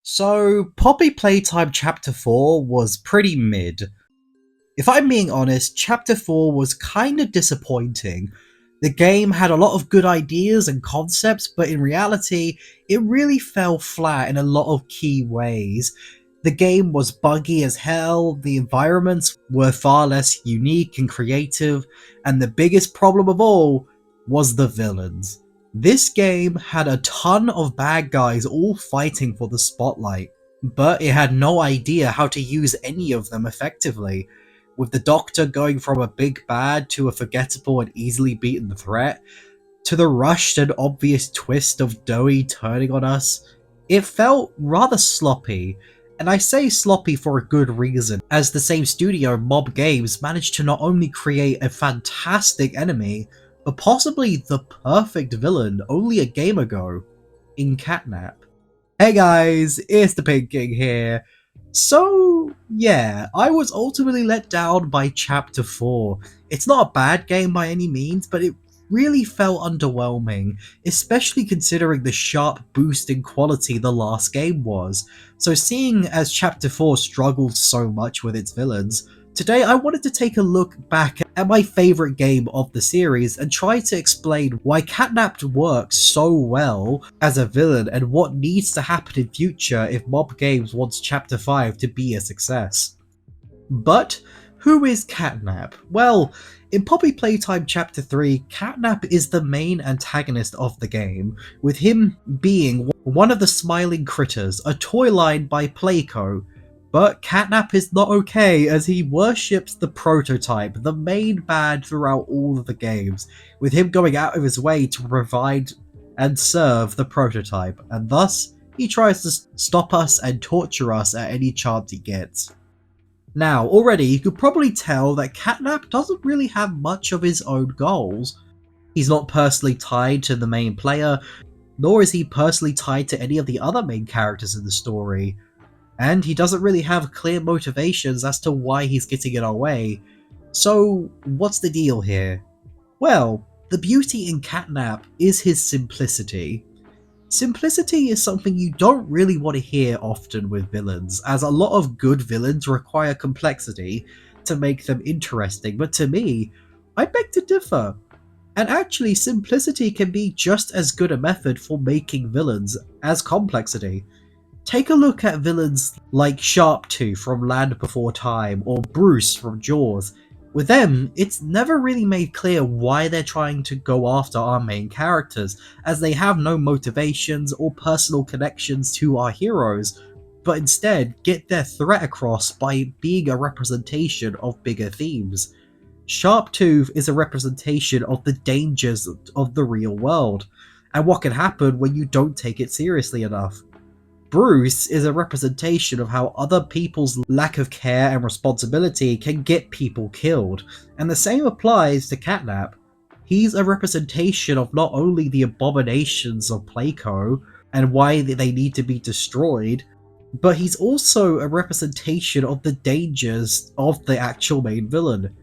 So, Poppy Playtime Chapter 4 was pretty mid. If I'm being honest, Chapter 4 was kinda disappointing. The game had a lot of good ideas and concepts, but in reality, it really fell flat in a lot of key ways. The game was buggy as hell, the environments were far less unique and creative, and the biggest problem of all was the villains. This game had a ton of bad guys all fighting for the spotlight, but it had no idea how to use any of them effectively. With the Doctor going from a big bad to a forgettable and easily beaten threat, to the rushed and obvious twist of Doe turning on us, it felt rather sloppy. And I say sloppy for a good reason, as the same studio, Mob Games, managed to not only create a fantastic enemy, but possibly the perfect villain only a game ago, in Catnap. Hey guys, it's the Pink King here. So, yeah, I was ultimately let down by Chapter 4. It's not a bad game by any means, but it really felt underwhelming, especially considering the sharp boost in quality the last game was. So seeing as Chapter 4 struggled so much with its villains, today I wanted to take a look back at my favourite game of the series and try to explain why Catnap works so well as a villain and what needs to happen in future if Mob Games wants Chapter 5 to be a success. But who is Catnap? Well, in Poppy Playtime Chapter 3, Catnap is the main antagonist of the game, with him being one of the smiling critters, a toy line by Playco. But Catnap is not okay, as he worships the prototype, the main bad throughout all of the games, with him going out of his way to provide and serve the prototype, and thus he tries to stop us and torture us at any chance he gets. Now, already you could probably tell that Catnap doesn't really have much of his own goals. He's not personally tied to the main player, nor is he personally tied to any of the other main characters in the story. And he doesn't really have clear motivations as to why he's getting in our way. So, what's the deal here? Well, the beauty in Catnap is his simplicity. Simplicity is something you don't really want to hear often with villains, as a lot of good villains require complexity to make them interesting, but to me, I beg to differ. And actually, simplicity can be just as good a method for making villains as complexity. Take a look at villains like Sharptooth from Land Before Time or Bruce from Jaws. With them, it's never really made clear why they're trying to go after our main characters, as they have no motivations or personal connections to our heroes, but instead get their threat across by being a representation of bigger themes. Sharptooth is a representation of the dangers of the real world, and what can happen when you don't take it seriously enough. Bruce is a representation of how other people's lack of care and responsibility can get people killed, and the same applies to Catnap. He's a representation of not only the abominations of Playco and why they need to be destroyed, but he's also a representation of the dangers of the actual main villain,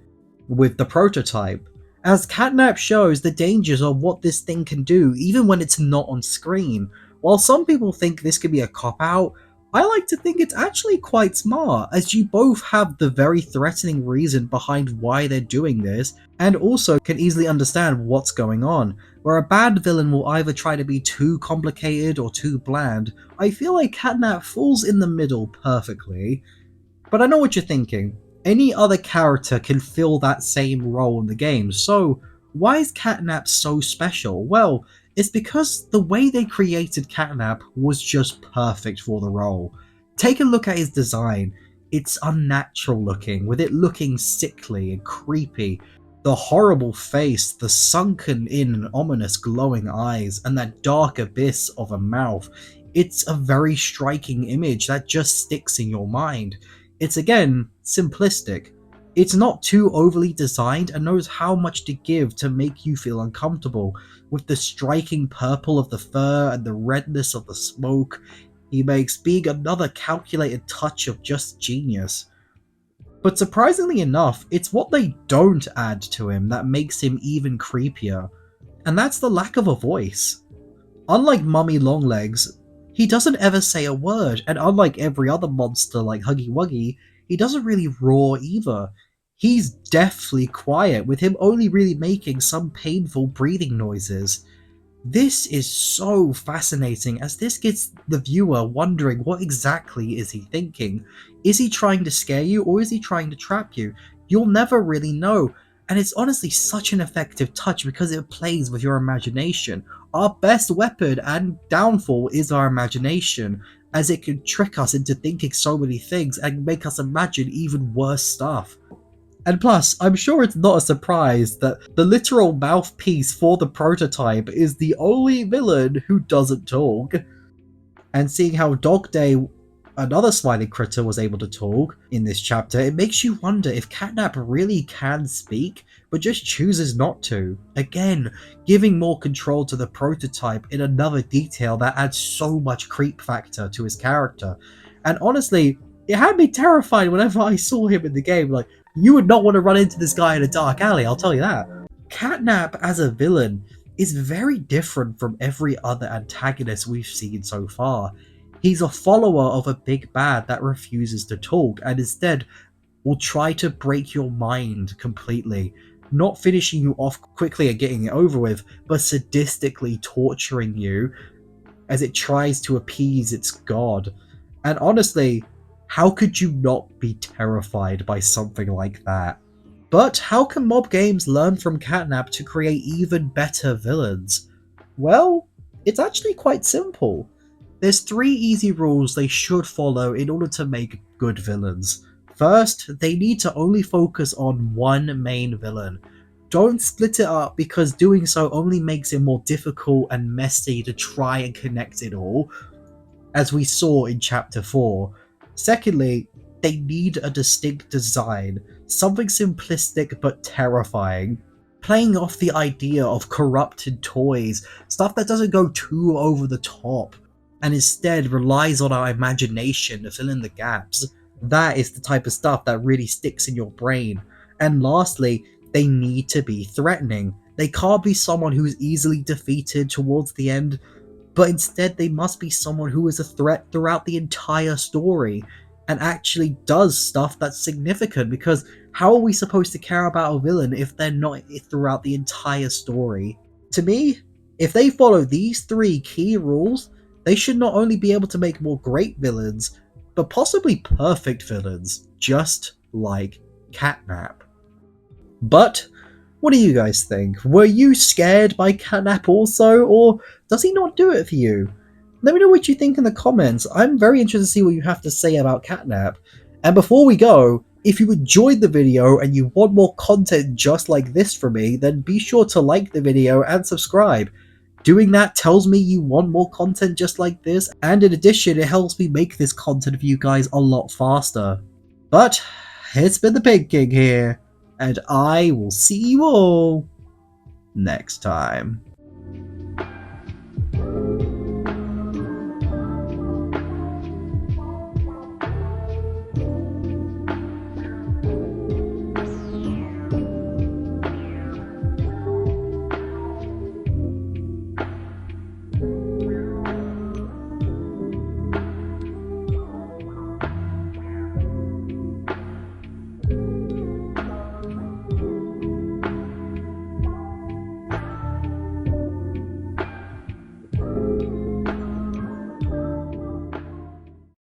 with the prototype. As Catnap shows the dangers of what this thing can do even when it's not on screen. While some people think this could be a cop-out, I like to think it's actually quite smart, as you both have the very threatening reason behind why they're doing this, and also can easily understand what's going on. Where a bad villain will either try to be too complicated or too bland, I feel like Catnap falls in the middle perfectly. But I know what you're thinking. Any other character can fill that same role in the game, so why is Catnap so special? Well, it's because the way they created Catnap was just perfect for the role. Take a look at his design. It's unnatural looking, with it looking sickly and creepy. The horrible face, the sunken in and ominous glowing eyes, and that dark abyss of a mouth. It's a very striking image that just sticks in your mind. It's again, simplistic. It's not too overly designed and knows how much to give to make you feel uncomfortable. With the striking purple of the fur and the redness of the smoke, he makes being another calculated touch of just genius. But surprisingly enough, it's what they don't add to him that makes him even creepier, and that's the lack of a voice. Unlike Mummy Longlegs, He doesn't ever say a word, and unlike every other monster like Huggy Wuggy, he doesn't really roar either. He's deathly quiet, with him only really making some painful breathing noises. This is so fascinating, as this gets the viewer wondering, what exactly is he thinking? Is he trying to scare you, or is he trying to trap you? You'll never really know, and it's honestly such an effective touch because it plays with your imagination. Our best weapon and downfall is our imagination, as it can trick us into thinking so many things and make us imagine even worse stuff. And plus, I'm sure it's not a surprise that the literal mouthpiece for the prototype is the only villain who doesn't talk. And seeing how Dog Day, another smiling critter, was able to talk in this chapter, it makes you wonder if Catnap really can speak, but just chooses not to. Again, giving more control to the prototype in another detail that adds so much creep factor to his character. And honestly, it had me terrified whenever I saw him in the game. Like, you would not want to run into this guy in a dark alley, I'll tell you that. Catnap as a villain is very different from every other antagonist we've seen so far. He's a follower of a big bad that refuses to talk and instead will try to break your mind completely, not finishing you off quickly and getting it over with, but sadistically torturing you as it tries to appease its god. And honestly, how could you not be terrified by something like that? But how can mob games learn from Catnap to create even better villains? Well, it's actually quite simple. There's 3 easy rules they should follow in order to make good villains. First, they need to only focus on one main villain. Don't split it up, because doing so only makes it more difficult and messy to try and connect it all, as we saw in Chapter 4. Secondly, they need a distinct design, something simplistic but terrifying, playing off the idea of corrupted toys, stuff that doesn't go too over the top, and instead relies on our imagination to fill in the gaps. That is the type of stuff that really sticks in your brain. And lastly, they need to be threatening. They can't be someone who's easily defeated towards the end, but instead they must be someone who is a threat throughout the entire story and actually does stuff that's significant, because how are we supposed to care about a villain if they're not throughout the entire story? To me, if they follow these 3 key rules, they should not only be able to make more great villains, but possibly perfect villains, just like Catnap. But what do you guys think? Were you scared by Catnap also, or does he not do it for you? Let me know what you think in the comments. I'm very interested to see what you have to say about Catnap. And before we go, if you enjoyed the video and you want more content just like this from me, then be sure to like the video and subscribe. Doing that tells me you want more content just like this, and in addition, it helps me make this content for you guys a lot faster. But it's been the Pig King here, and I will see you all next time.